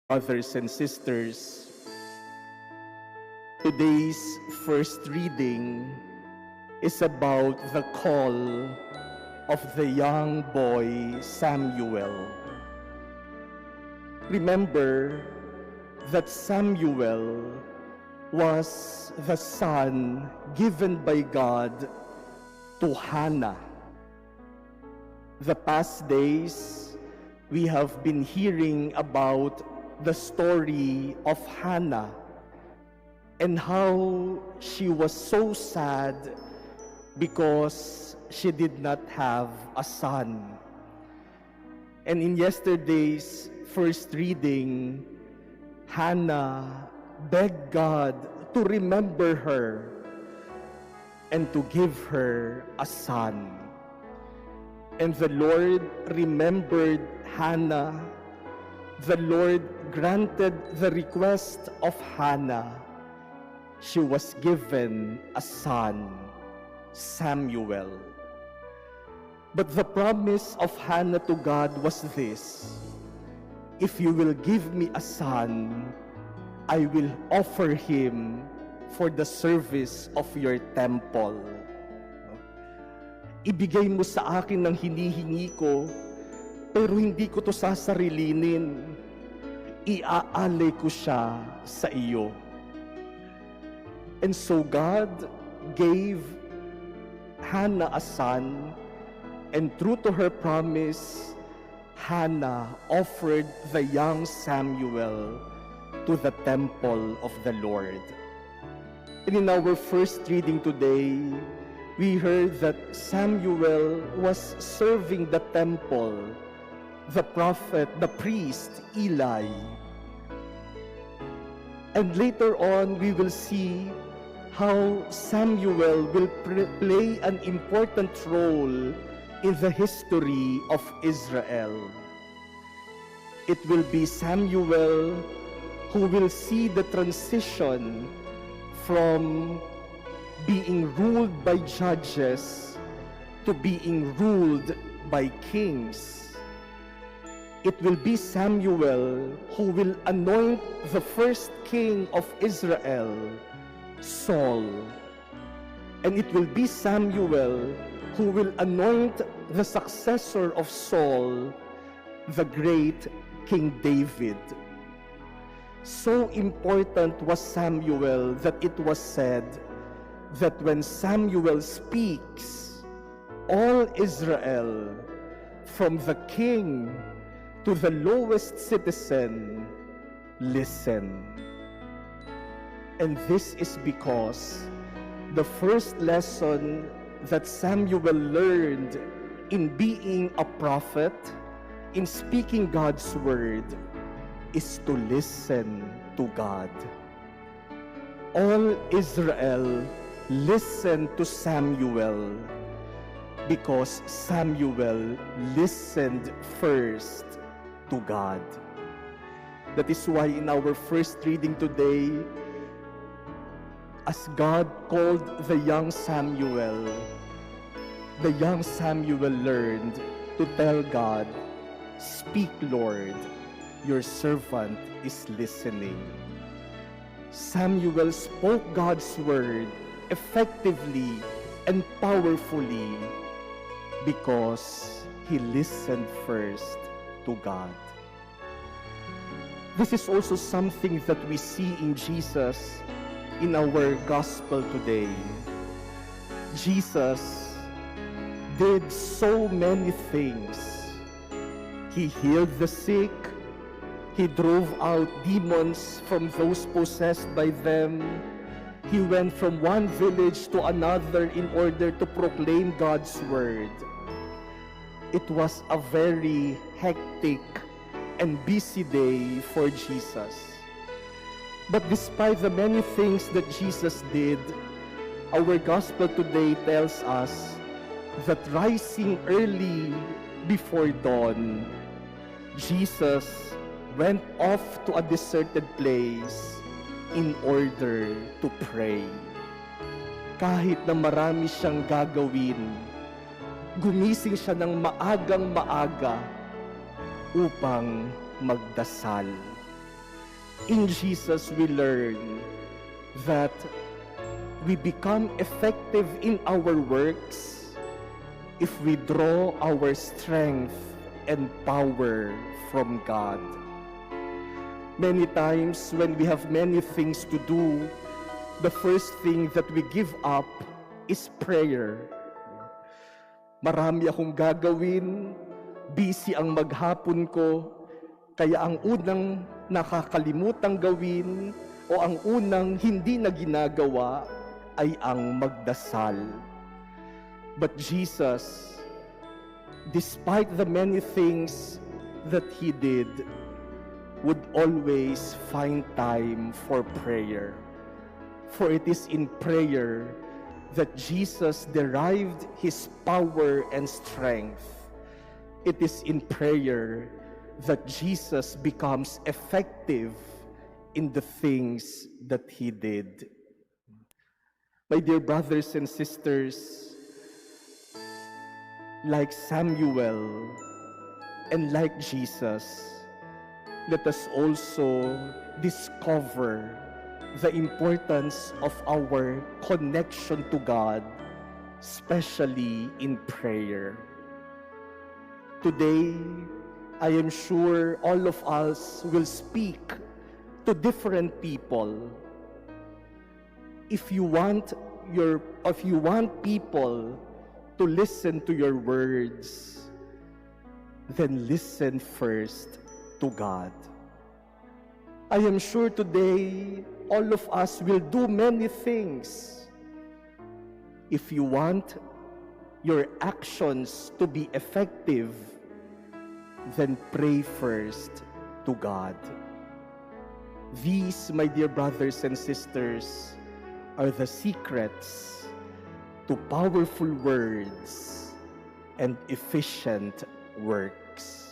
Brothers and sisters, today's first reading is about the call of the young boy Samuel. Remember that Samuel was the son given by God to Hannah. The past days, we have been hearing about the story of Hannah and how she was so sad because she did not have a son. And in yesterday's first reading, Hannah begged God to remember her and to give her a son. And the Lord remembered Hannah. The Lord granted the request of Hannah. She was given a son, Samuel. But the promise of Hannah to God was this: if you will give me a son, I will offer him for the service of your temple. Ibigay mo sa akin ang hinihingi ko, pero hindi ko to sasarilinin. Iaalay ko siya sa iyo. And so God gave Hannah a son, and true to her promise, Hannah offered the young Samuel to the temple of the Lord. And in our first reading today, we heard that Samuel was serving the temple, the prophet, the priest, Eli. And later on, we will see how Samuel will play an important role in the history of Israel. It will be Samuel who will see the transition from being ruled by judges to being ruled by kings. It will be Samuel who will anoint the first king of Israel, Saul. And it will be Samuel who will anoint the successor of Saul, the great King David. So important was Samuel that it was said that when Samuel speaks, all Israel, from the king to the lowest citizen, listen. And this is because the first lesson that Samuel learned in being a prophet, in speaking God's word, is to listen to God. All Israel listened to Samuel because Samuel listened first to God. That is why in our first reading today, as God called the young Samuel learned to tell God, "Speak, Lord, your servant is listening." Samuel spoke God's word effectively and powerfully because he listened first to God. This is also something that we see in Jesus in our gospel today. Jesus did so many things. He healed the sick. He drove out demons from those possessed by them. He went from one village to another in order to proclaim God's word. It was a very hectic and busy day for Jesus. But despite the many things that Jesus did, our gospel today tells us that rising early before dawn, Jesus went off to a deserted place in order to pray. Kahit na marami siyang gagawin, gumising siya ng maagang maaga upang magdasal. In Jesus, we learn that we become effective in our works if we draw our strength and power from God. Many times when we have many things to do, the first thing that we give up is prayer. Marami akong gagawin, busy ang maghapon ko, kaya ang unang nakakalimutang gawin o ang unang hindi na ginagawa ay ang magdasal. But Jesus, despite the many things that He did, would always find time for prayer. For it is in prayer that Jesus derived His power and strength. It is in prayer that Jesus becomes effective in the things that He did. My dear brothers and sisters, like Samuel and like Jesus, let us also discover the importance of our connection to God, especially in prayer. Today, I am sure all of us will speak to different people. If you want people to listen to your words, then listen first to God. I am sure today all of us will do many things. If you want your actions to be effective, then pray first to God. These, my dear brothers and sisters, are the secrets to powerful words and efficient works.